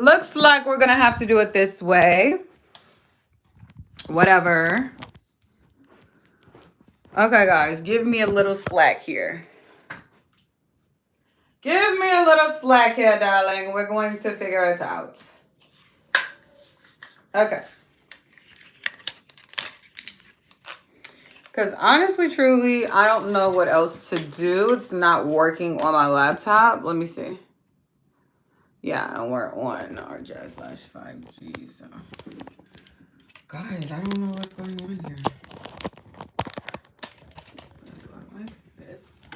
Looks like we're gonna have to do it this way. Whatever. Okay, guys, give me a little slack here. Give me a little slack here, darling. We're going to figure it out. Okay. Because honestly, truly, I don't know what else to do. It's not working on my laptop. Let me see. Yeah, and we're on our Jazz Lash 5G. So, guys, I don't know what's going on here. Like this.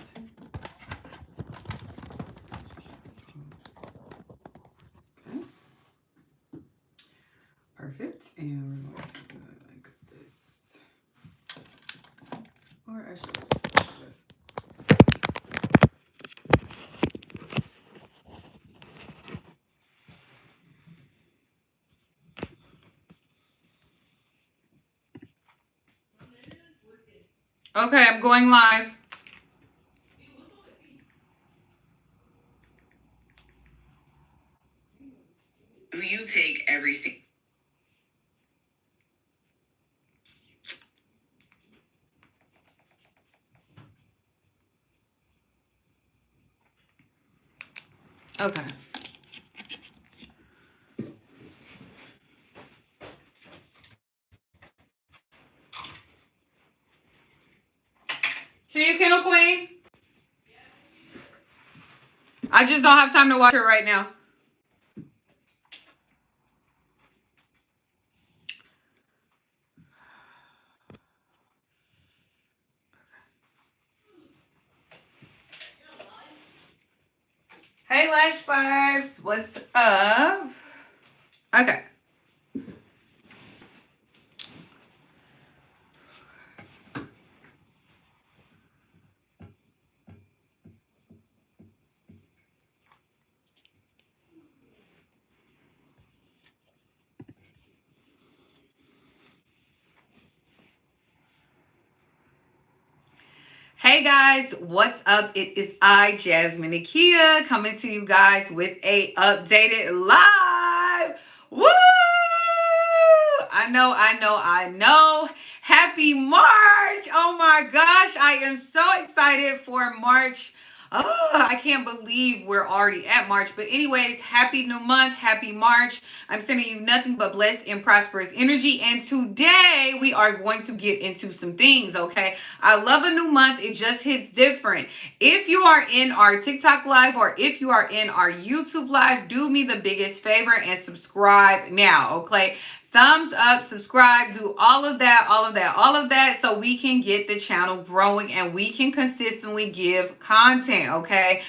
Okay. Perfect. And we're going to do it like this. Or actually, like this. Okay, I'm going live. Do you take every single... Okay. Can you Kindle Queen? I just don't have time to watch her right now. Hey, Lash Vibes. What's up? Okay. Hey guys, what's up? It is I, Jasmine Nakia, coming to you guys with a updated live. Woo! I know. Happy March! Oh my gosh, I am so excited for March. Oh, I can't believe we're already at March. But anyways, happy new month, happy March. I'm sending you nothing but blessed and prosperous energy. And today we are going to get into some things, okay? I love a new month. It just hits different. If you are in our TikTok live or if you are in our YouTube live, do me the biggest favor and subscribe now, okay? Thumbs up, subscribe, do all of that so we can get the channel growing and we can consistently give content, okay?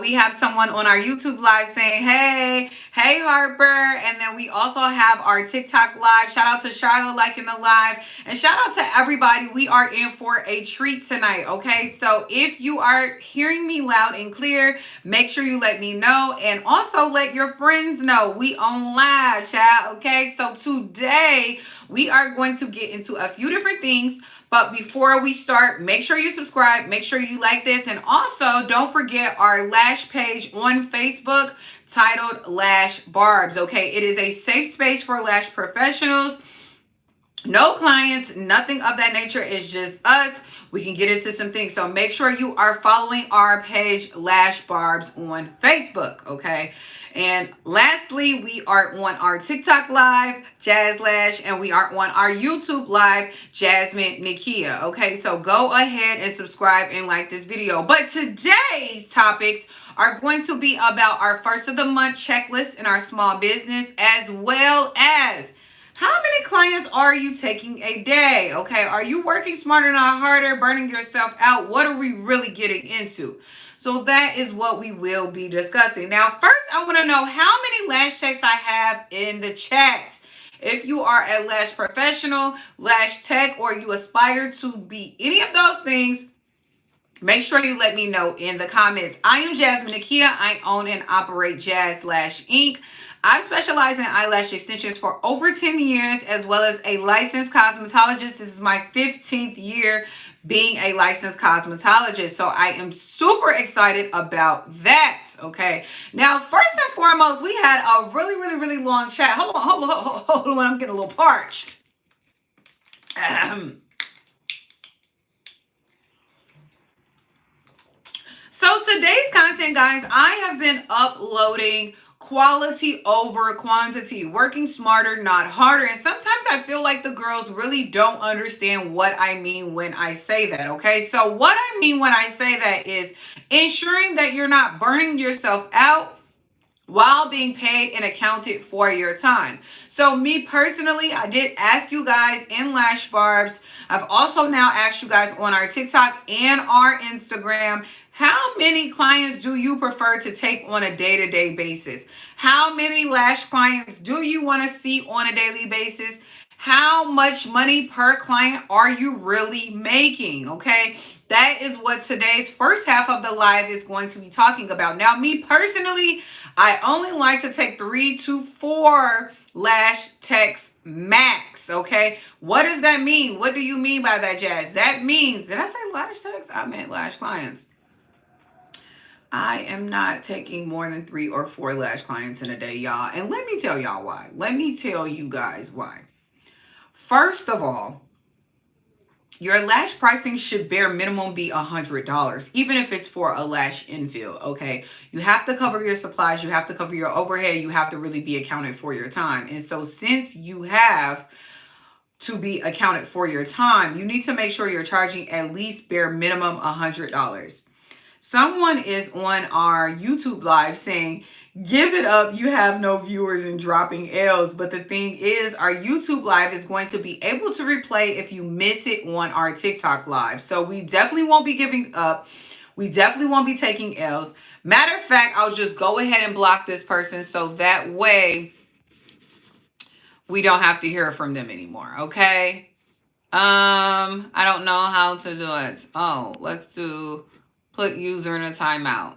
We have someone on our YouTube live saying, hey Harper, and then we also have our TikTok live. Shout out to Charlotte liking the live, and shout out to everybody. We are in for a treat tonight, okay? So if you are hearing me loud and clear, make sure you let me know, and also let your friends know we on live, chat, okay? So today we are going to get into a few different things. But before we start, make sure you subscribe, make sure you like this, and also don't forget our Lash page on Facebook titled Lash Barbs, okay? It is a safe space for lash professionals. No clients, nothing of that nature. It's just us. We can get into some things. So make sure you are following our page, Lash Barbs, on Facebook, okay? And lastly, we are on our TikTok live, Jazz Lash, and we are on our YouTube live, Jasmine Nakia. Okay, so go ahead and subscribe and like this video. But today's topics are going to be about our first of the month checklist in our small business, as well as how many clients are you taking a day? Okay, are you working smarter, not harder, burning yourself out? What are we really getting into? So that is what we will be discussing. Now, first, I want to know how many lash checks I have in the chat. If you are a lash professional, lash tech, or you aspire to be any of those things, make sure you let me know in the comments. I am Jasmine Nakia. I own and operate Jazz Lash Inc. I specialize in eyelash extensions for over 10 years, as well as a licensed cosmetologist. This is my 15th year being a licensed cosmetologist. So I am super excited about that. Okay. Now, first and foremost, we had a really, really, really long chat. Hold on. I'm getting a little parched. So today's content, guys, I have been uploading quality over quantity, working smarter, not harder. And sometimes I feel like the girls really don't understand what I mean when I say that, okay? So what I mean when I say that is ensuring that you're not burning yourself out while being paid and accounted for your time. So me personally, I did ask you guys in Lash Barbs. I've also now asked you guys on our TikTok and our Instagram, how many clients do you prefer to take on a day-to-day basis? How many lash clients do you want to see on a daily basis? How much money per client are you really making? Okay, that is what today's first half of the live is going to be talking about. Now, me personally, I only like to take 3 to 4 lash techs max. Okay, what does that mean? What do you mean by that, Jazz? That means, did I say lash techs? I meant lash clients. I am not taking more than 3 or 4 lash clients in a day, y'all. And let me tell y'all why. Let me tell you guys why. First of all, your lash pricing should bare minimum be $100, even if it's for a lash infill, okay? You have to cover your supplies. You have to cover your overhead. You have to really be accounted for your time. And so since you have to be accounted for your time, you need to make sure you're charging at least bare minimum $100. Someone is on our YouTube live saying, give it up, you have no viewers and dropping L's. But the thing is, our YouTube live is going to be able to replay if you miss it on our TikTok live. So we definitely won't be giving up. We definitely won't be taking L's. Matter of fact, I'll just go ahead and block this person so that way we don't have to hear from them anymore, okay? I don't know how to do it. Oh, let's do put user in a timeout.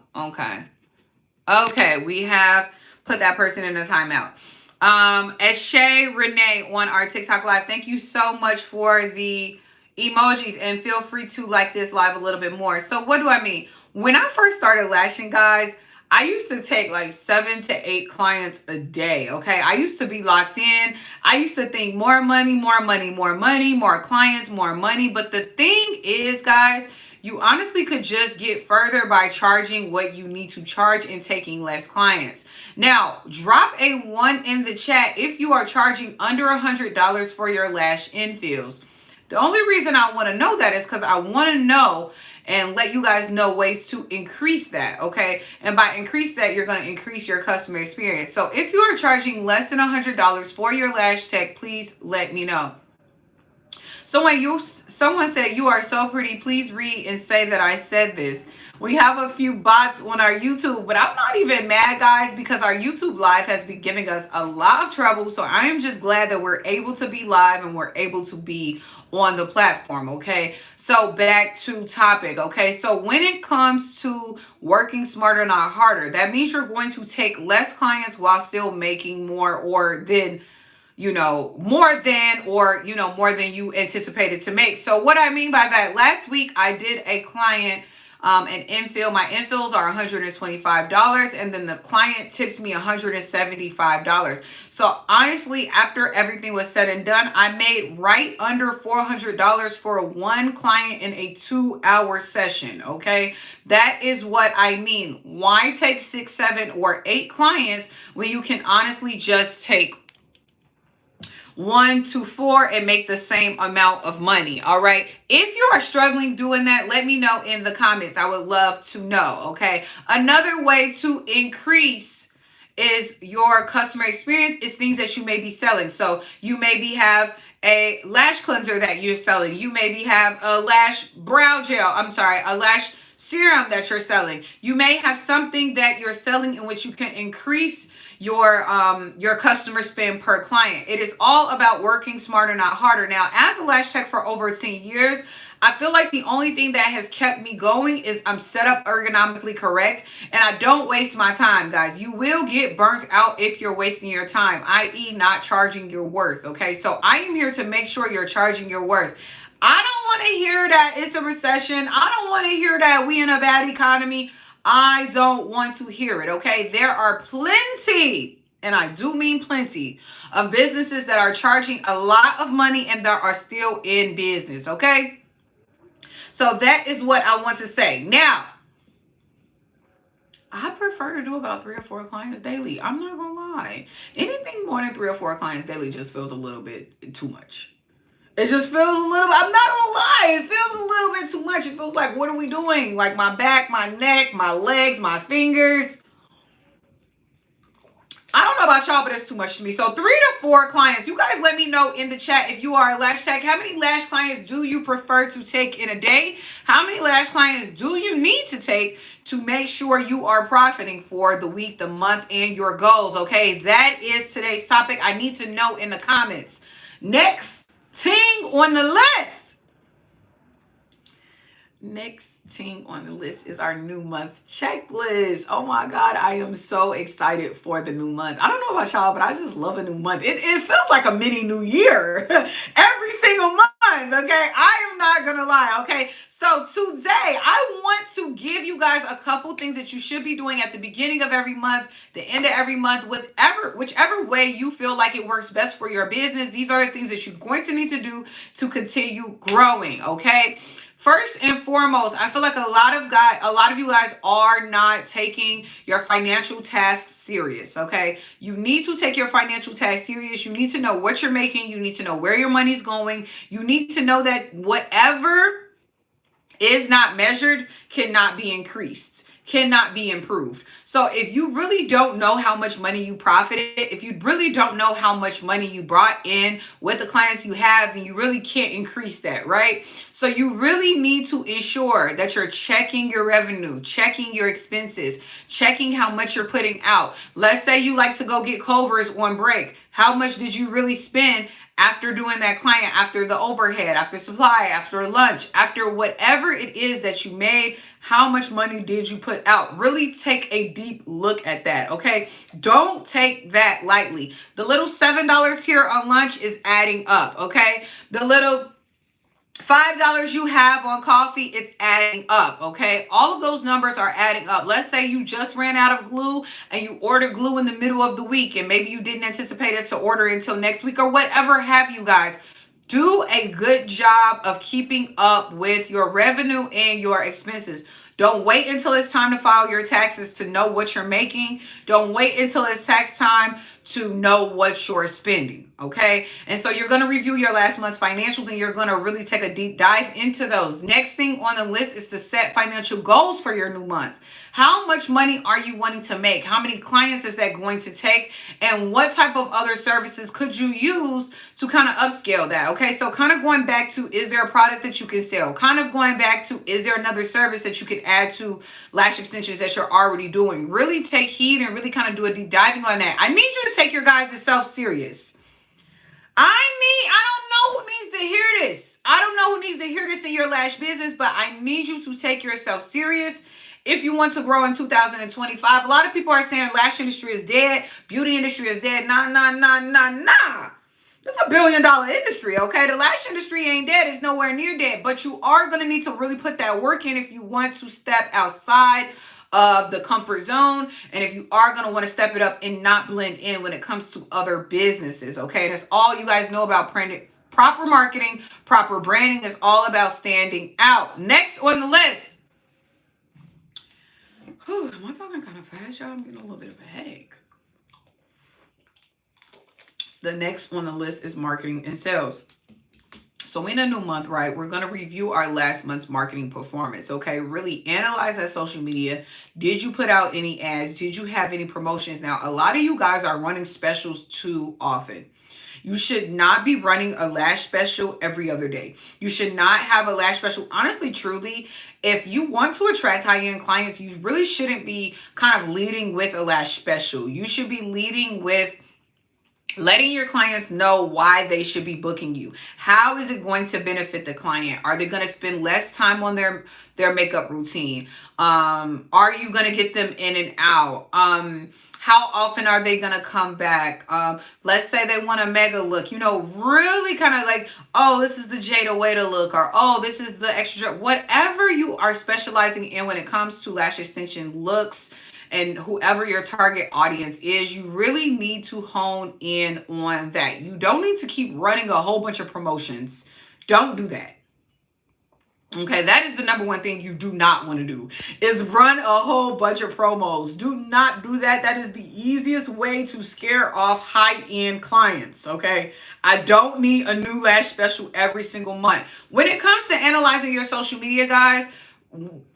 Okay, we have put that person in a timeout. As Shay Renee on our TikTok live, thank you so much for the emojis, and feel free to like this live a little bit more. So what do I mean? When I first started lashing, guys, I used to take like 7 to 8 clients a day, okay? I used to be locked in. I used to think more money, more money, more money, more clients, more money. But the thing is, guys, you honestly could just get further by charging what you need to charge and taking less clients. Now, drop a 1 in the chat if you are charging under $100 for your lash infills. The only reason I want to know that is because I want to know and let you guys know ways to increase that, okay? And by increase that, you're going to increase your customer experience. So if you are charging less than $100 for your lash tech, please let me know. Someone said, you are so pretty. Please read and say that I said this. We have a few bots on our YouTube, but I'm not even mad, guys, because our YouTube live has been giving us a lot of trouble. So I am just glad that we're able to be live and we're able to be on the platform, okay? So back to topic, okay? So when it comes to working smarter, not harder, that means you're going to take less clients while still making more, or then more than you anticipated to make. So what I mean by that, last week I did a client, an infill. My infills are $125, and then the client tipped me $175. So honestly, after everything was said and done, I made right under $400 for one client in a 2-hour session, okay? That is what I mean. Why take 6, 7, or 8 clients when you can honestly just take 1 to 4 and make the same amount of money? All right, if you are struggling doing that, let me know in the comments. I would love to know, okay? Another way to increase is your customer experience is things that you may be selling. So you maybe have a lash cleanser that you're selling. You maybe have a lash brow gel, a lash serum that you're selling. You may have something that you're selling in which you can increase your customer spend per client. It is all about working smarter, not harder. Now, as a lash tech for over 10 years, I feel like the only thing that has kept me going is I'm set up ergonomically correct, and I don't waste my time, guys. You will get burnt out if you're wasting your time, i.e. not charging your worth, okay? So I am here to make sure you're charging your worth. I don't want to hear that it's a recession. I don't want to hear that we in a bad economy. I don't want to hear it, okay? There are plenty, and I do mean plenty, of businesses that are charging a lot of money and that are still in business, okay? So that is what I want to say. Now, I prefer to do about 3 or 4 clients daily. I'm not gonna lie. Anything more than 3 or 4 clients daily just feels a little bit too much. It just feels a little, I'm not gonna lie, it feels a little bit too much. It feels like, what are we doing? Like my back, my neck, my legs, my fingers. I don't know about y'all, but it's too much to me. So 3 to 4 clients. You guys let me know in the chat if you are a lash tech. How many lash clients do you prefer to take in a day? How many lash clients do you need to take to make sure you are profiting for the week, the month, and your goals? Okay, that is today's topic. I need to know in the comments. Next thing on the list. Next thing on the list is our new month checklist. Oh my God, I am so excited for the new month. I don't know about y'all, but I just love a new month. It feels like a mini new year every single month, okay? I am not gonna lie, okay? So today, I want to give you guys a couple things that you should be doing at the beginning of every month, the end of every month, whichever way you feel like it works best for your business. These are the things that you're going to need to do to continue growing, okay? First and foremost, I feel like a lot of you guys are not taking your financial tasks serious, okay? You need to take your financial tasks serious. You need to know what you're making. You need to know where your money's going. You need to know that whatever is not measured cannot be increased, cannot be improved. So if you really don't know how much money you profited, if you really don't know how much money you brought in with the clients you have, then you really can't increase that, right? So you really need to ensure that you're checking your revenue, checking your expenses, checking how much you're putting out. Let's say you like to go get Culver's on break. How much did you really spend after doing that client, after the overhead, after supply, after lunch, after whatever it is that you made? How much money did you put out? Really take a deep look at that, okay? Don't take that lightly. The little $7 here on lunch is adding up, okay? The little $5 you have on coffee, it's adding up, okay? All of those numbers are adding up. Let's say you just ran out of glue and you ordered glue in the middle of the week and maybe you didn't anticipate it to order until next week or whatever have you guys. Do a good job of keeping up with your revenue and your expenses. Don't wait until it's time to file your taxes to know what you're making. Don't wait until it's tax time to know what you're spending, okay? And so you're going to review your last month's financials and you're going to really take a deep dive into those. Next thing on the list is to set financial goals for your new month. How much money are you wanting to make? How many clients is that going to take? And what type of other services could you use to kind of upscale that? Okay, so kind of going back to, is there a product that you can sell? Kind of going back to, is there another service that you can add to lash extensions that you're already doing? Really take heed and really kind of do a deep diving on that. I need you to take your guys' self serious. I don't know who needs to hear this. I don't know who needs to hear this in your lash business, but I need you to take yourself serious. If you want to grow in 2025, a lot of people are saying lash industry is dead, beauty industry is dead. Nah. It's $1 billion industry, okay? The lash industry ain't dead. It's nowhere near dead. But you are going to need to really put that work in if you want to step outside of the comfort zone. And if you are going to want to step it up and not blend in when it comes to other businesses, okay? That's all you guys know about proper marketing, proper branding is all about standing out. Next on the list. Whew, am I talking kind of fast, y'all? I'm getting a little bit of a headache. The next on the list is marketing and sales. So in a new month, right, we're going to review our last month's marketing performance, okay? Really analyze that social media. Did you put out any ads? Did you have any promotions? Now, a lot of you guys are running specials too often. You should not be running a lash special every other day. You should not have a lash special. Honestly, truly, if you want to attract high-end clients, you really shouldn't be kind of leading with a lash special. You should be leading with letting your clients know why they should be booking you. How is it going to benefit the client? Are they going to spend less time on their makeup routine? Are you going to get them in and out? How often are they going to come back? Let's say they want a mega look, you know, really kind of like, oh, this is the Jada way to look, or oh, this is the extra, whatever you are specializing in when it comes to lash extension looks, and whoever your target audience is, you really need to hone in on that. You don't need to keep running a whole bunch of promotions. Don't do that. Okay, that is the number one thing you do not want to do, is run a whole bunch of promos. Do not do that. That is the easiest way to scare off high-end clients, okay? I don't need a new lash special every single month. When it comes to analyzing your social media, guys,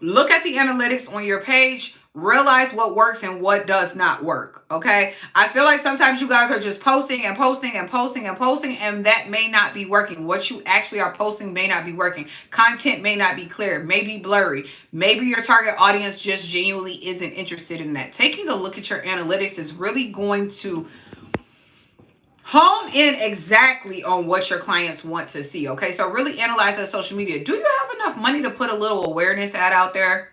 look at the analytics on your page. Realize what works and what does not work, okay? I feel like sometimes you guys are just posting and posting and posting and posting, and that may not be working. What you actually are posting may not be working. Content may not be clear, may be blurry. Maybe your target audience just genuinely isn't interested in that. Taking a look at your analytics is really going to hone in exactly on what your clients want to see, okay? So really analyze that social media. Do you have enough money to put a little awareness ad out there?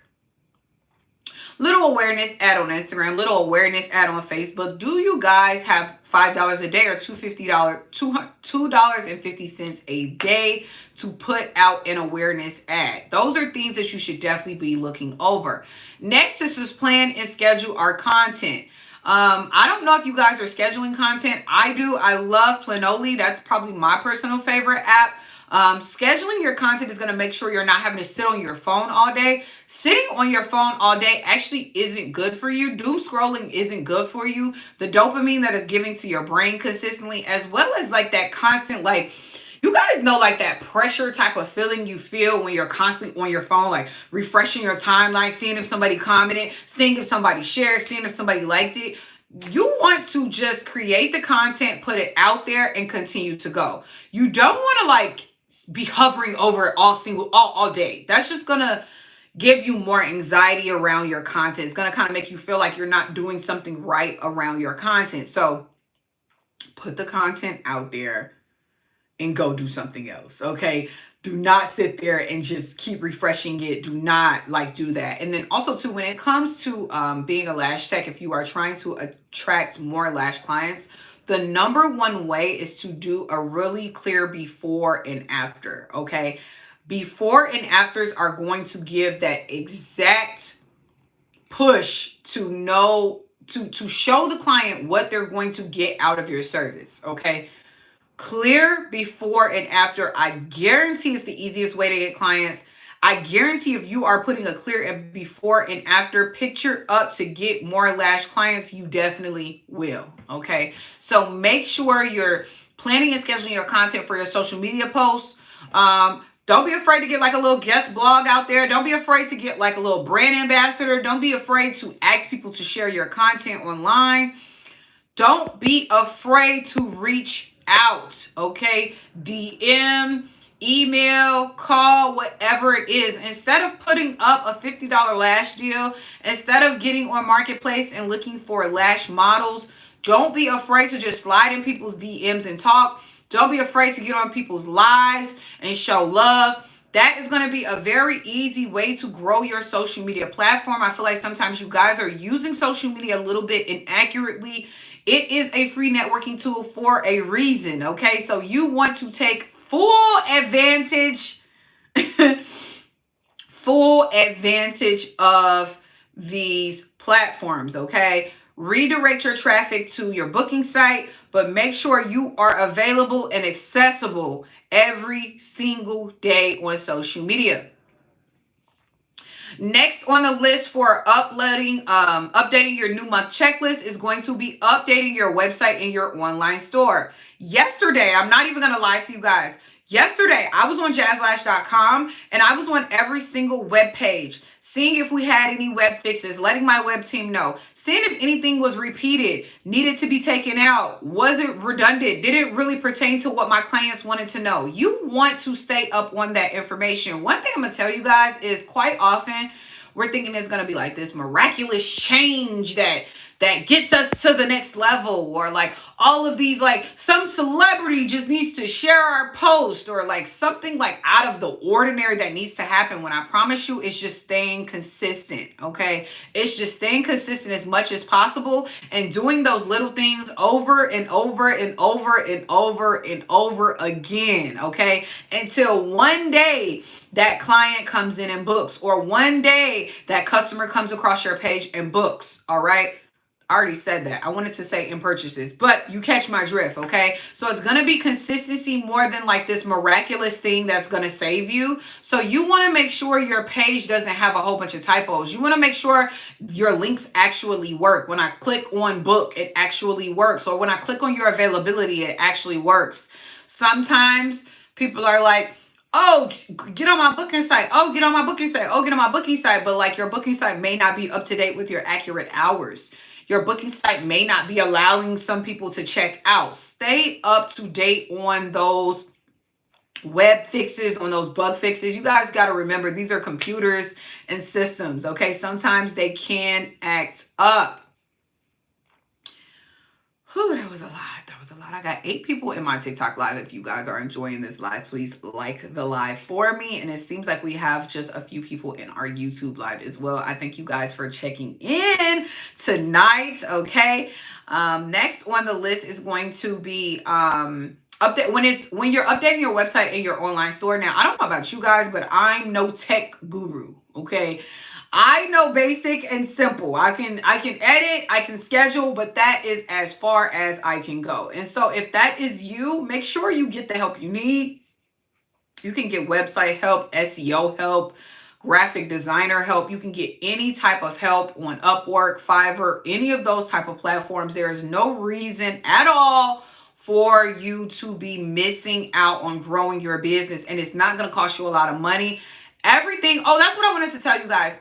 Little awareness ad on Instagram, little awareness ad on Facebook. Do you guys have $5 a day or $2.50 a day to put out an awareness ad? Those are things that you should definitely be looking over. Next is just plan and schedule our content. I don't know if you guys are scheduling content. I do. I love Planoly. That's probably my personal favorite app. Scheduling your content is going to make sure you're not having to sit on your phone all day. Sitting on your phone all day actually isn't good for you. Doom scrolling isn't good for you. The dopamine that is giving to your brain consistently, as well as like that constant, like, you guys know, like that pressure type of feeling you feel when you're constantly on your phone, like refreshing your timeline, seeing if somebody commented, seeing if somebody shared, seeing if somebody liked it. You want to just create the content, put it out there, and continue to go. You don't want to like be hovering over it all day. That's just gonna give you more anxiety around your content. It's gonna kind of make you feel like you're not doing something right around your content. So put the content out there and go do something else, okay? Do not sit there and just keep refreshing it. Do not like do that. And then also too, when it comes to being a lash tech, if you are trying to attract more lash clients, the number one way is to do a really clear before and after, okay? Before and afters are going to give that exact push to know, to show the client what they're going to get out of your service, okay? Clear before and after, I guarantee, is the easiest way to get clients. I guarantee if you are putting a clear before and after picture up to get more lash clients, you definitely will, okay? So make sure you're planning and scheduling your content for your social media posts. Don't be afraid to get like a little guest blog out there. Don't be afraid to get like a little brand ambassador. Don't be afraid to ask people to share your content online. Don't be afraid to reach out, okay? DM, email, call, whatever it is. Instead of putting up a $50 lash deal, instead of getting on Marketplace and looking for lash models, don't be afraid to just slide in people's DMs and talk. Don't be afraid to get on people's lives and show love. That is going to be a very easy way to grow your social media platform. I feel like sometimes you guys are using social media a little bit inaccurately. It is a free networking tool for a reason, okay? So you want to take full advantage of these platforms, okay? Redirect your traffic to your booking site, but make sure you are available and accessible every single day on social media. Next on the list for updating your new month checklist is going to be updating your website and your online store. Yesterday, I'm not even going to lie to you guys. Yesterday, I was on jazzlash.com and I was on every single web page, seeing if we had any web fixes, letting my web team know, seeing if anything was repeated, needed to be taken out, wasn't redundant, didn't really pertain to what my clients wanted to know. You want to stay up on that information. One thing I'm going to tell you guys is quite often we're thinking it's going to be like this miraculous change that that gets us to the next level, or like all of these, like some celebrity just needs to share our post, or like something like out of the ordinary that needs to happen. When I promise you, it's just staying consistent. Okay, it's just staying consistent as much as possible and doing those little things over and over and over and over and over again. Okay, until one day that client comes in and books, or one day that customer comes across your page and books. All right, I already said that. I wanted to say in purchases, but you catch my drift, okay? So it's going to be consistency more than like this miraculous thing that's going to save you. So you want to make sure your page doesn't have a whole bunch of typos. You want to make sure your links actually work. When I click on book, it actually works. Or when I click on your availability, it actually works. Sometimes people are like, oh, get on my booking site. Oh, get on my booking site. Oh, get on my booking site. But like your booking site may not be up to date with your accurate hours. Your booking site may not be allowing some people to check out. Stay up to date on those web fixes, on those bug fixes. You guys got to remember, these are computers and systems, okay? Sometimes they can act up. Whew, that was a lot. That was a lot. I got 8 people in my TikTok live. If you guys are enjoying this live, please like the live for me. And it seems like we have just a few people in our YouTube live as well. I thank you guys for checking in tonight. Okay. Next on the list is going to be update when you're updating your website and your online store. Now, I don't know about you guys, but I'm no tech guru. Okay. I know basic and simple. I can edit, I can schedule, but that is as far as I can go. And so if that is you, make sure you get the help you need. You can get website help, SEO help, graphic designer help. You can get any type of help on Upwork, Fiverr, any of those type of platforms. There is no reason at all for you to be missing out on growing your business, and it's not going to cost you a lot of money. Everything. Oh, that's what I wanted to tell you guys.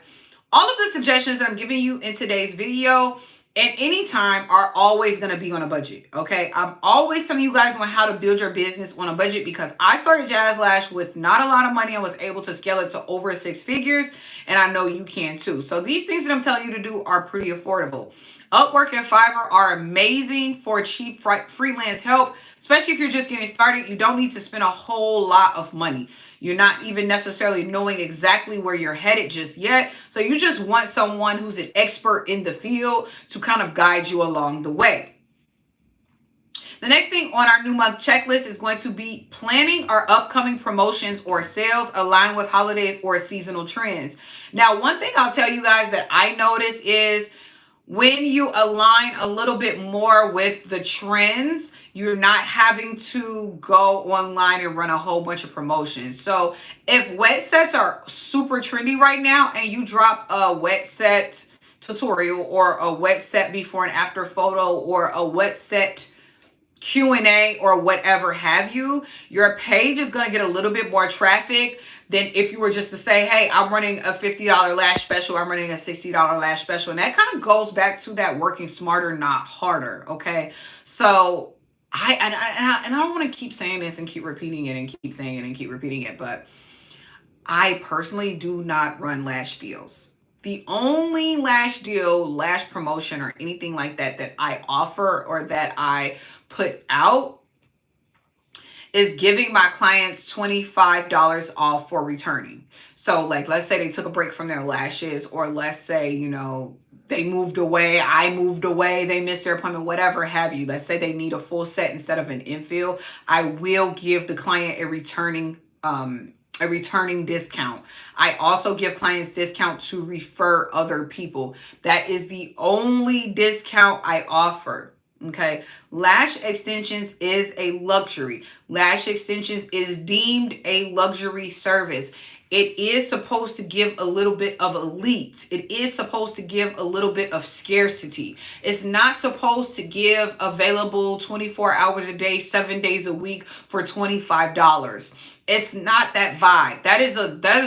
All of the suggestions that I'm giving you in today's video at any time are always going to be on a budget. Okay. I'm always telling you guys on how to build your business on a budget, because I started Jazz Lash with not a lot of money. I was able to scale it to over 6 figures, and I know you can too. So these things that I'm telling you to do are pretty affordable. Upwork and Fiverr are amazing for cheap freelance help, especially if you're just getting started. You don't need to spend a whole lot of money. You're not even necessarily knowing exactly where you're headed just yet. So you just want someone who's an expert in the field to kind of guide you along the way. The next thing on our new month checklist is going to be planning our upcoming promotions or sales aligned with holiday or seasonal trends. Now, one thing I'll tell you guys that I notice is when you align a little bit more with the trends, you're not having to go online and run a whole bunch of promotions. So if wet sets are super trendy right now and you drop a wet set tutorial or a wet set before and after photo or a wet set Q&A or whatever have you, your page is going to get a little bit more traffic than if you were just to say, hey, I'm running a $50 lash special, I'm running a $60 lash special. And that kind of goes back to that working smarter, not harder. Okay. So I don't want to keep saying this and keep repeating it and keep saying it and keep repeating it, but I personally do not run lash deals. The only lash deal, lash promotion, or anything like that that I offer or that I put out is giving my clients $25 off for returning. So like, let's say they took a break from their lashes, or let's say, you know, they moved away, I moved away, they missed their appointment, whatever have you. Let's say they need a full set instead of an infill. I will give the client a returning discount. I also give clients discount to refer other people. That is the only discount I offer. Okay. Lash extensions is a luxury. Lash extensions is deemed a luxury service. It is supposed to give a little bit of elite. It is supposed to give a little bit of scarcity. It's not supposed to give available 24 hours a day, 7 days a week for $25. It's not that vibe. That is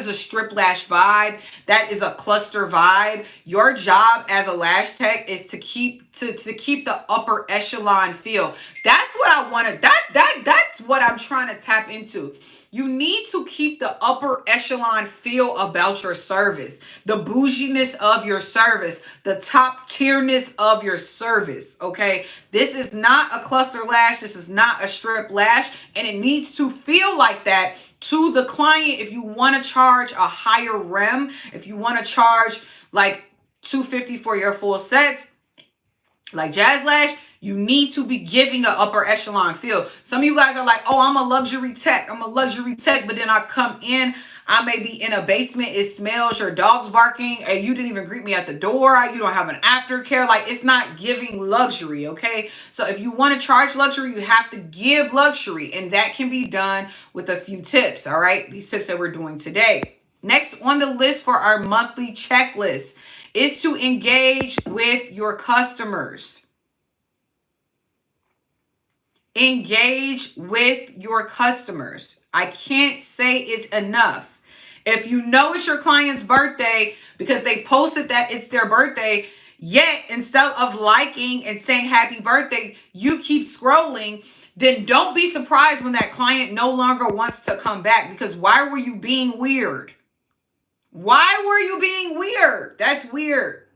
a strip lash vibe. That is a cluster vibe. Your job as a lash tech is to keep the upper echelon feel. That's what I want to, that's what I'm trying to tap into. You need to keep the upper echelon feel about your service, the bouginess of your service, the top tierness of your service. Okay, this is not a cluster lash, this is not a strip lash, and it needs to feel like that to the client. If you want to charge a higher rem, if you want to charge like $250 for your full sets, like Jazz Lash, you need to be giving an upper echelon feel. Some of you guys are like, oh, I'm a luxury tech. I'm a luxury tech. But then I come in, I may be in a basement. It smells, your dog's barking, and you didn't even greet me at the door. You don't have an aftercare. Like, it's not giving luxury, okay? So if you want to charge luxury, you have to give luxury. And that can be done with a few tips, all right? These tips that we're doing today. Next on the list for our monthly checklist is to engage with your customers. Engage with your customers. I can't say it's enough. If you know it's your client's birthday because they posted that it's their birthday, yet instead of liking and saying happy birthday, you keep scrolling, then don't be surprised when that client no longer wants to come back, because why were you being weird? Why were you being weird? That's weird.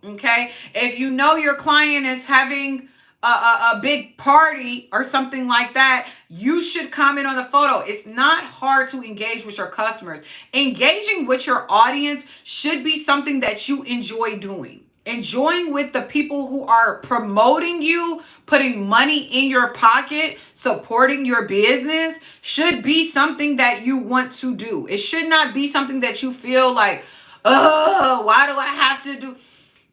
Okay? If you know your client is having a big party or something like that, you should comment on the photo. It's not hard to engage with your customers. Engaging with your audience should be something that you enjoy doing. Enjoying with the people who are promoting you, putting money in your pocket, supporting your business should be something that you want to do. It should not be something that you feel like, oh, why do I have to do?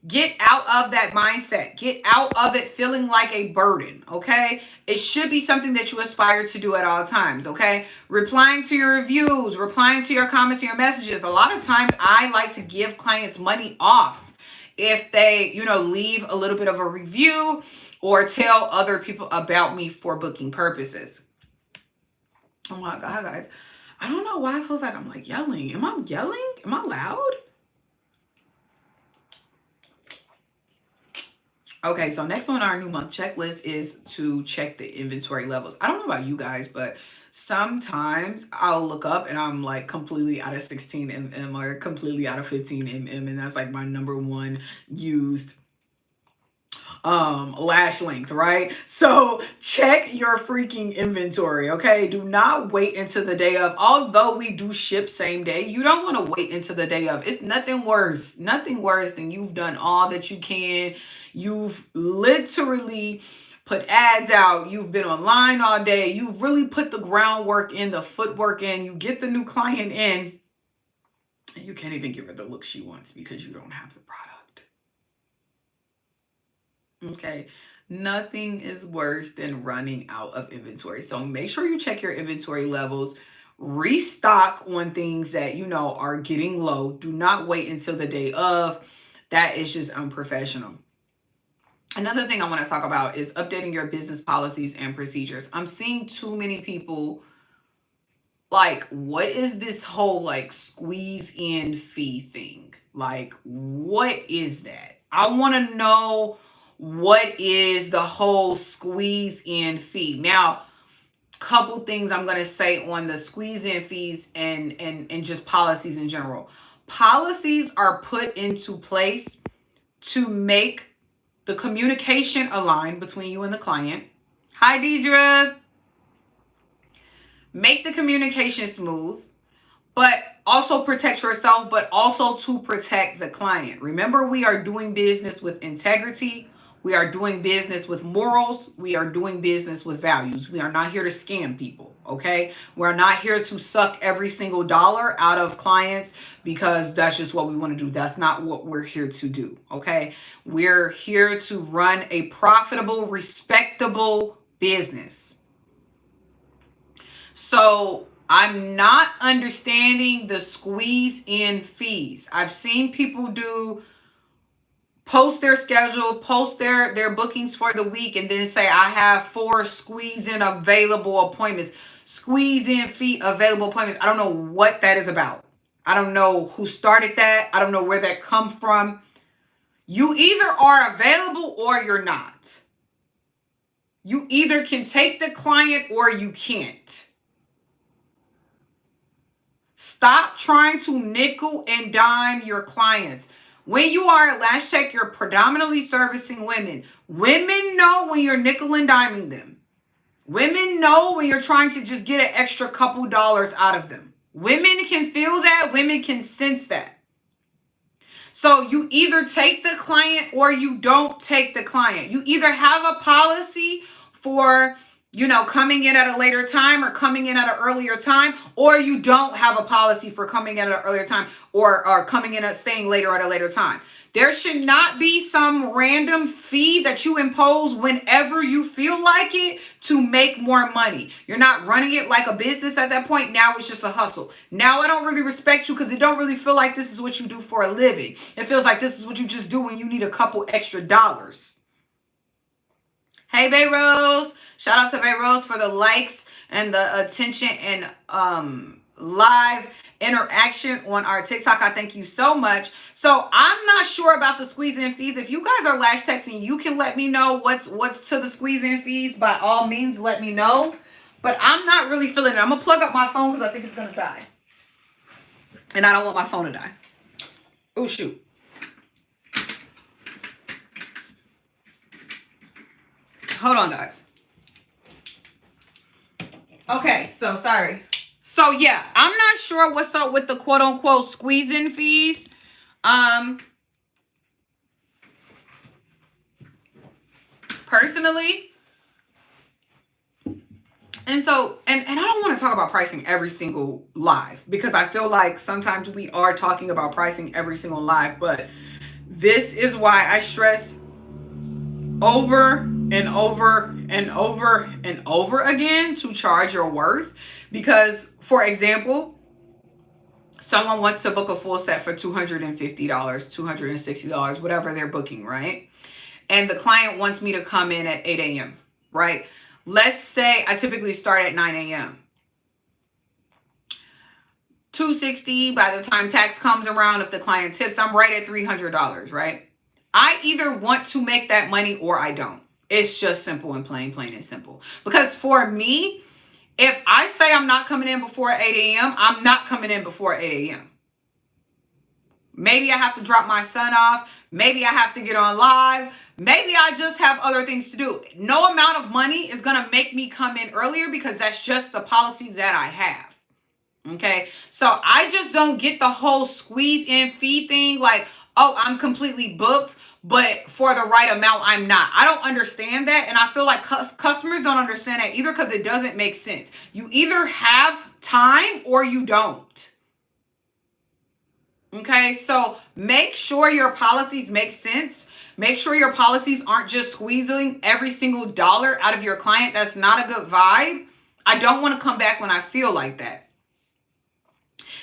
Get out of that mindset. Get out of it feeling like a burden, okay? It should be something that you aspire to do at all times, okay? Replying to your reviews, replying to your comments, to your messages. A lot of times I like to give clients money off if they, leave a little bit of a review or tell other people about me for booking purposes. Oh my God, guys. I don't know why it feels like I'm like yelling. Am I yelling? Am I loud? Okay, so next on our new month checklist is to check the inventory levels. I don't know about you guys, but sometimes I'll look up and I'm like completely out of 16 mm or completely out of 15 mm, and that's like my number one used lash length, right? So check your freaking inventory, okay? Do not wait until the day of. Although we do ship same day, you don't want to wait until the day of. It's nothing worse than you've done all that you can. You've literally put ads out. You've been online all day. You've really put the groundwork in, the footwork in. You get the new client in, and you can't even give her the look she wants because you don't have the product. Okay, nothing is worse than running out of inventory. So make sure you check your inventory levels, restock on things that are getting low. Do not wait until the day of. That is just unprofessional. Another thing I want to talk about is updating your business policies and procedures. I'm seeing too many people like, what is this whole like squeeze in fee thing? Like, what is that? I want to know what is the whole squeeze in fee. Now, couple things I'm going to say on the squeeze in fees and just policies in general. Policies are put into place to make the communication align between you and the client. Hi, Deidre. Make the communication smooth, but also protect yourself, but also to protect the client. Remember, we are doing business with integrity. We are doing business with morals. We are doing business with values. We are not here to scam people, okay? We're not here to suck every single dollar out of clients because that's just what we want to do. That's not what we're here to do, okay? We're here to run a profitable, respectable business. So I'm not understanding the squeeze in fees. I've seen people post their schedule, post their bookings for the week, and then say, I have 4 squeeze in available appointments. Squeeze in fee available appointments. I don't know what that is about. I don't know who started that. I don't know where that comes from. You either are available or you're not. You either can take the client or you can't. Stop trying to nickel and dime your clients. When you are at Lash Tech, you're predominantly servicing women. Women know when you're nickel and diming them. Women know when you're trying to just get an extra couple dollars out of them. Women can feel that. Women can sense that. So you either take the client or you don't take the client. You either have a policy for, coming in at a later time or coming in at an earlier time, or you don't have a policy for coming in at an earlier time or coming in at staying later at a later time. There should not be some random fee that you impose whenever you feel like it to make more money. You're not running it like a business at that point. Now it's just a hustle. Now I don't really respect you because it don't really feel like this is what you do for a living. It feels like this is what you just do when you need a couple extra dollars. Hey, Bay Rose. Shout out to Bay Rose for the likes and the attention and live interaction on our TikTok. I thank you so much. So I'm not sure about the squeeze-in fees. If you guys are Lash Techs and you can let me know what's to the squeeze-in fees, by all means, let me know. But I'm not really feeling it. I'm going to plug up my phone because I think it's going to die. And I don't want my phone to die. Oh, shoot. Hold on, guys. Okay, so sorry. So yeah, I'm not sure what's up with the quote unquote squeeze-in fees. Personally. And so, and I don't want to talk about pricing every single live because I feel like sometimes we are talking about pricing every single live, but this is why I stress over and over and over and over again to charge your worth. Because, for example, someone wants to book a full set for $250, $260, whatever they're booking, right? And the client wants me to come in at 8 a.m., right? Let's say I typically start at 9 a.m. $260, by the time tax comes around, if the client tips, I'm right at $300, right? I either want to make that money or I don't. It's just simple and plain and simple. Because for me, if I say I'm not coming in before 8 a.m., I'm not coming in before 8 a.m. Maybe I have to drop my son off. Maybe I have to get on live. Maybe I just have other things to do. No amount of money is going to make me come in earlier because that's just the policy that I have. Okay? So I just don't get the whole squeeze in fee thing. Like, oh, I'm completely booked, but for the right amount, I'm not. I don't understand that. And I feel like customers don't understand that either because it doesn't make sense. You either have time or you don't. Okay, so make sure your policies make sense. Make sure your policies aren't just squeezing every single dollar out of your client. That's not a good vibe. I don't want to come back when I feel like that.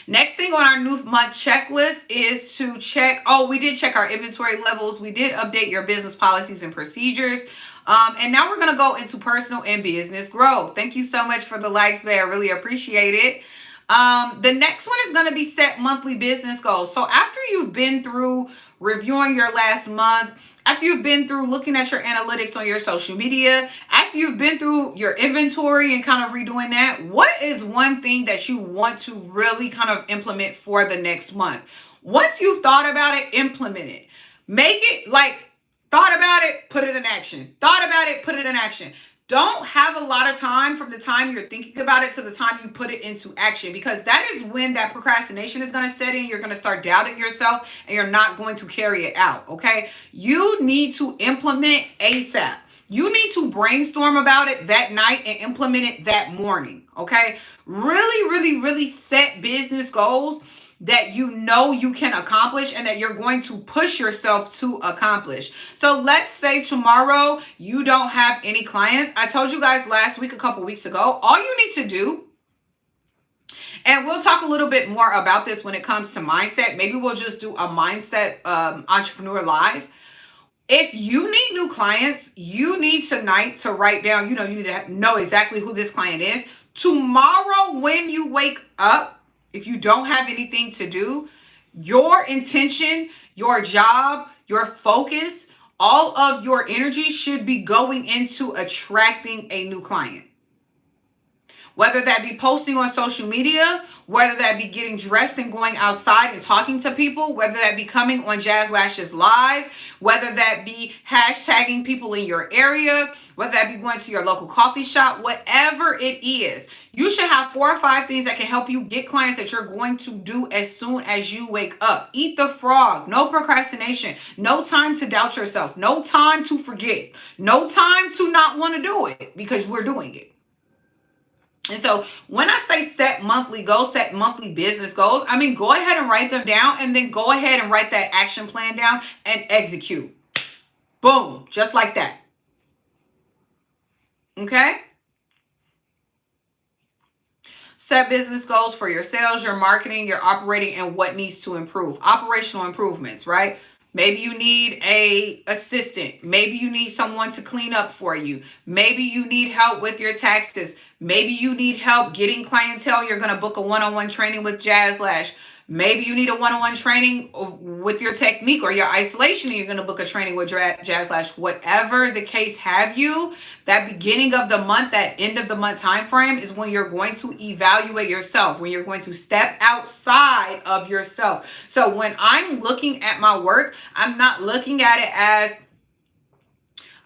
Next thing on our new month checklist is to check, we did check our inventory levels. We did update your business policies and procedures. And now we're going to go into personal and business growth. Thank you so much for the likes, Bay. I really appreciate it. The next one is going to be set monthly business goals. So after you've been through reviewing your last month, after you've been through looking at your analytics on your social media, after you've been through your inventory and kind of redoing that, what is one thing that you want to really kind of implement for the next month? Once you've thought about it, implement it. Make it like, thought about it, put it in action. Thought about it, put it in action. Don't have a lot of time from the time you're thinking about it to the time you put it into action, because that is when that procrastination is going to set in. You're going to start doubting yourself and you're not going to carry it out. Okay. You need to implement ASAP. You need to brainstorm about it that night and implement it that morning. Okay. Really set business goals that you know you can accomplish and that you're going to push yourself to accomplish. So let's say tomorrow you don't have any clients. I told you guys last week, a couple weeks ago, all you need to do, and we'll talk a little bit more about this when it comes to mindset. Maybe we'll just do a mindset entrepreneur live. If you need new clients, you need tonight to write down, you need to know exactly who this client is. Tomorrow when you wake up, if you don't have anything to do, your intention, your job, your focus, all of your energy should be going into attracting a new client. Whether that be posting on social media, whether that be getting dressed and going outside and talking to people, whether that be coming on Jazz Lash's live, whether that be hashtagging people in your area, whether that be going to your local coffee shop, whatever it is, you should have 4 or 5 things that can help you get clients that you're going to do as soon as you wake up. Eat the frog. No procrastination. No time to doubt yourself. No time to forget. No time to not want to do it, because we're doing it. And so when I say set monthly goals, set monthly business goals, I mean, go ahead and write them down, and then go ahead and write that action plan down and execute. Boom. Just like that. Okay? Set business goals for your sales, your marketing, your operating, and what needs to improve. Operational improvements, right? Maybe you need an assistant. Maybe you need someone to clean up for you. Maybe you need help with your taxes. Maybe you need help getting clientele. You're going to book a one-on-one training with Jazz Lash. Maybe you need a one-on-one training with your technique or your isolation, and you're going to book a training with Jazz Lash. Whatever the case have you, that beginning of the month, that end of the month time frame is when you're going to evaluate yourself, when you're going to step outside of yourself. So when I'm looking at my work, I'm not looking at it as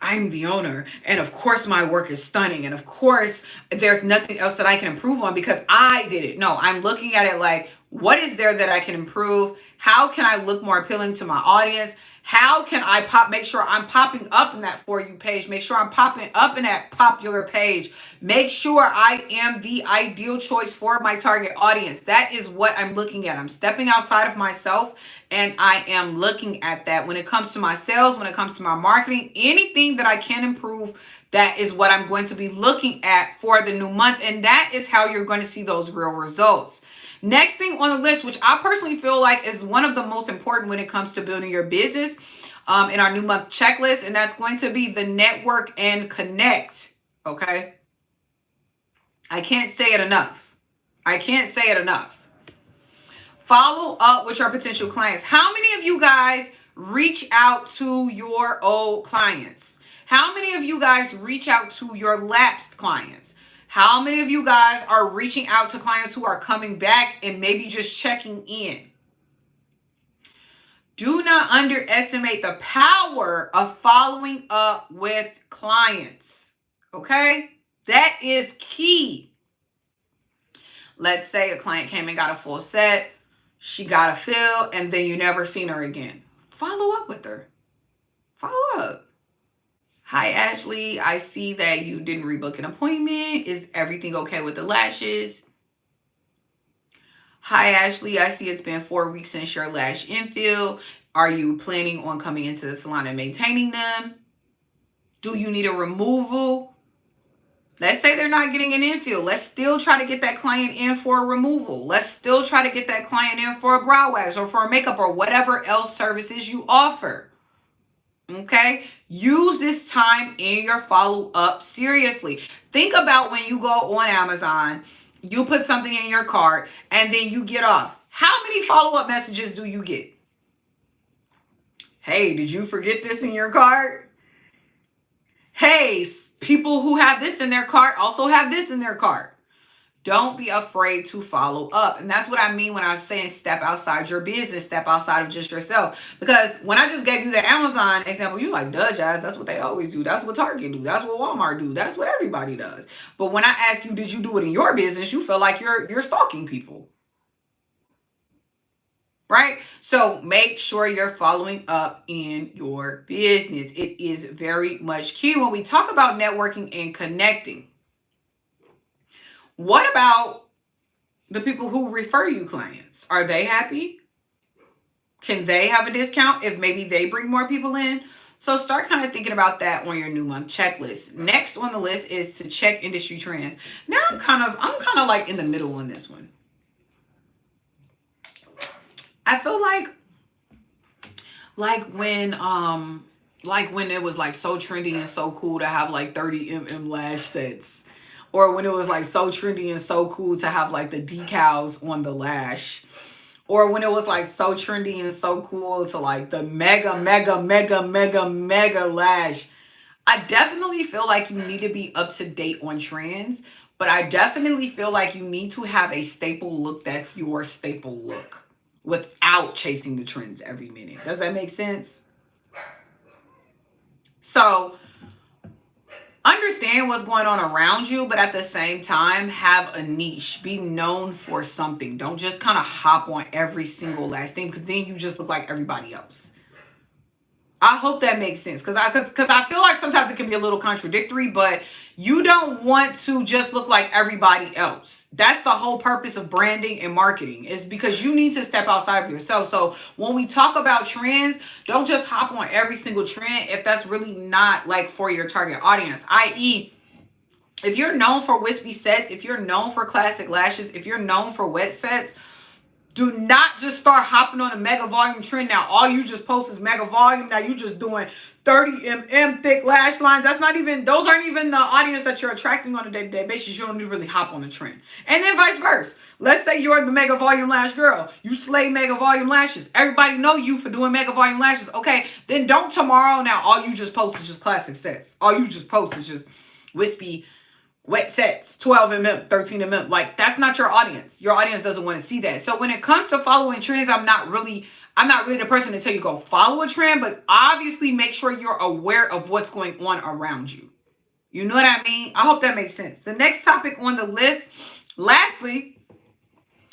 I'm the owner, and of course my work is stunning, and of course there's nothing else that I can improve on because I did it. No, I'm looking at it like, what is there that I can improve? How can I look more appealing to my audience? How can I make sure I'm popping up in that For You page? Make sure I'm popping up in that popular page. Make sure I am the ideal choice for my target audience. That is what I'm looking at. I'm stepping outside of myself, and I am looking at that. When it comes to my sales, when it comes to my marketing, anything that I can improve, that is what I'm going to be looking at for the new month. And that is how you're going to see those real results. Next thing on the list, which I personally feel like is one of the most important when it comes to building your business in our new month checklist, and that's going to be the network and connect. Okay. I can't say it enough. I can't say it enough. Follow up with your potential clients. How many of you guys reach out to your old clients? How many of you guys reach out to your lapsed clients? How many of you guys are reaching out to clients who are coming back and maybe just checking in? Do not underestimate the power of following up with clients. Okay? That is key. Let's say a client came and got a full set. She got a fill, and then you never seen her again. Follow up with her. Follow up. Hi, Ashley. I see that you didn't rebook an appointment. Is everything okay with the lashes? Hi, Ashley. I see it's been 4 weeks since your lash infill. Are you planning on coming into the salon and maintaining them? Do you need a removal? Let's say they're not getting an infill. Let's still try to get that client in for a removal. Let's still try to get that client in for a brow wax or for a makeup or whatever else services you offer. Okay, use this time in your follow-up seriously. Think about when you go on Amazon, you put something in your cart, and then you get off. How many follow-up messages do you get? Hey, did you forget this in your cart? Hey, people who have this in their cart also have this in their cart. Don't be afraid to follow up. And that's what I mean when I'm saying step outside your business, step outside of just yourself. Because when I just gave you the Amazon example, you're like, duh, Jazz, that's what they always do. That's what Target do. That's what Walmart do. That's what everybody does. But when I ask you, did you do it in your business? You feel like you're stalking people. Right? So make sure you're following up in your business. It is very much key when we talk about networking and connecting. What about the people who refer you clients? Are they happy? Can they have a discount if maybe they bring more people in? So start kind of thinking about that on your new month checklist. Next on the list is to check industry trends. Now I'm kind of like in the middle on this one. I feel like when it was like so trendy and so cool to have like 30 lash sets. Or when it was like so trendy and so cool to have like the decals on the lash. Or when it was like so trendy and so cool to like the mega lash. I definitely feel like you need to be up to date on trends. But I definitely feel like you need to have a staple look that's your staple look without chasing the trends every minute. Does that make sense? So understand what's going on around you, but at the same time, have a niche. Be known for something. Don't just kind of hop on every single last thing, because then you just look like everybody else. I hope that makes sense, because I feel like sometimes it can be a little contradictory, but you don't want to just look like everybody else. That's the whole purpose of branding and marketing, is because you need to step outside of yourself. So when we talk about trends, don't just hop on every single trend if that's really not like for your target audience. I.e., if you're known for wispy sets, if you're known for classic lashes, if you're known for wet sets, do not just start hopping on a mega volume trend. Now, all you just post is mega volume. Now, you just doing 30 thick lash lines. Those aren't even the audience that you're attracting on a day-to-day basis. You don't need to really hop on the trend. And then vice versa. Let's say you're the mega volume lash girl. You slay mega volume lashes. Everybody know you for doing mega volume lashes. Okay, then don't tomorrow now all you just post is just classic sets. All you just post is just wispy wet sets, 12 13 like that's not your audience. Your audience doesn't want to see that. So when it comes to following trends, I'm not really the person to tell you go follow a trend, but obviously make sure you're aware of what's going on around you. You know what I mean? I hope that makes sense. The next topic on the list, lastly,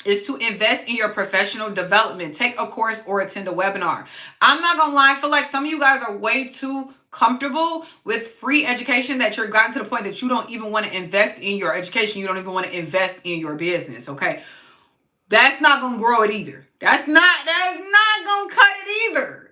is to invest in your professional development. Take a course or attend a webinar. I'm not gonna lie, I feel like some of you guys are way too comfortable with free education that you're gotten to the point that you don't even want to invest in your education. You don't even want to invest in your business. Okay, that's not gonna grow it either. That's not gonna cut it either.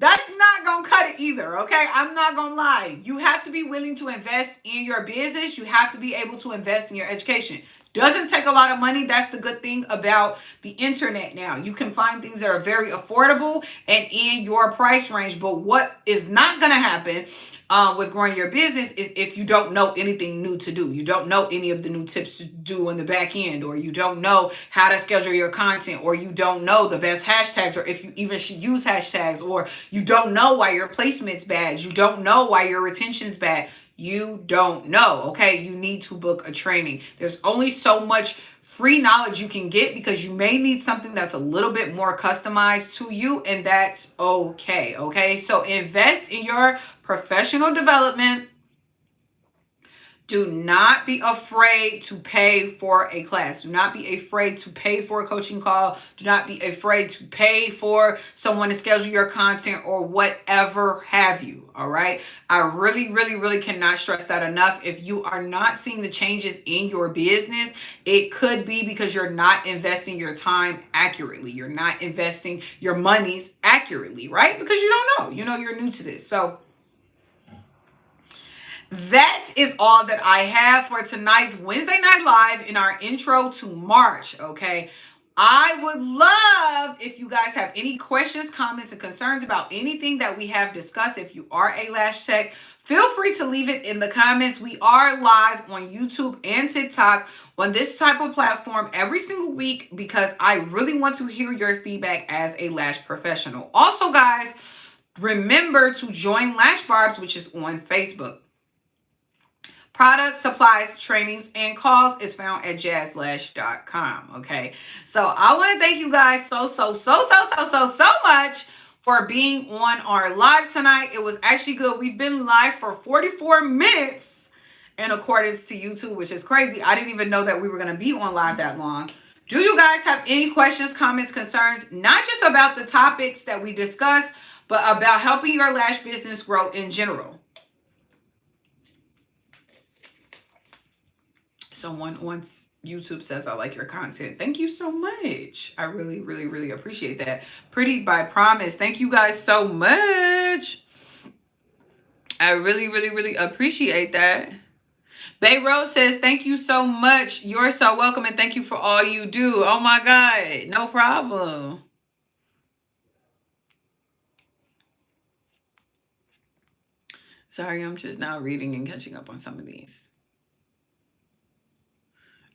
That's not gonna cut it either. Okay, I'm not gonna lie. You have to be willing to invest in your business. You have to be able to invest in your education. Doesn't take a lot of money. That's the good thing about the internet now. You can find things that are very affordable and in your price range. But what is not going to happen with growing your business is if you don't know anything new to do. You don't know any of the new tips to do on the back end, or you don't know how to schedule your content, or you don't know the best hashtags, or if you even should use hashtags, or you don't know why your placement's bad. You don't know why your retention's bad. You don't know, okay? You need to book a training. There's only so much free knowledge you can get, because you may need something that's a little bit more customized to you, and that's okay, okay? So invest in your professional development. Do not be afraid to pay for a class. Do not be afraid to pay for a coaching call. Do not be afraid to pay for someone to schedule your content or whatever have you. All right. I really, really, really cannot stress that enough. If you are not seeing the changes in your business, it could be because you're not investing your time accurately. You're not investing your monies accurately, right? Because you don't know. You know, you're new to this. So that is all that I have for tonight's Wednesday Night Live in our intro to March, okay? I would love if you guys have any questions, comments, and concerns about anything that we have discussed. If you are a lash tech, feel free to leave it in the comments. We are live on YouTube and TikTok on this type of platform every single week, because I really want to hear your feedback as a lash professional. Also, guys, remember to join Lash Barbs, which is on Facebook. Products, supplies, trainings, and calls is found at jazzlash.com. Okay. So I want to thank you guys so much for being on our live tonight. It was actually good. We've been live for 44 minutes in accordance to YouTube, which is crazy. I didn't even know that we were going to be on live that long. Do you guys have any questions, comments, concerns, not just about the topics that we discussed, but about helping your lash business grow in general? Someone on YouTube says, I like your content. Thank you so much. I really, really, really appreciate that. Pretty by Promise. Thank you guys so much. I really, really, really appreciate that. Bay Rose says, thank you so much. You're so welcome, and thank you for all you do. Oh my God. No problem. Sorry, I'm just now reading and catching up on some of these.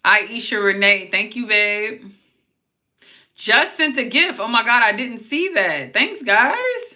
Aisha Renee, thank you, babe. Just sent a gift. Oh my God, I didn't see that. Thanks, guys.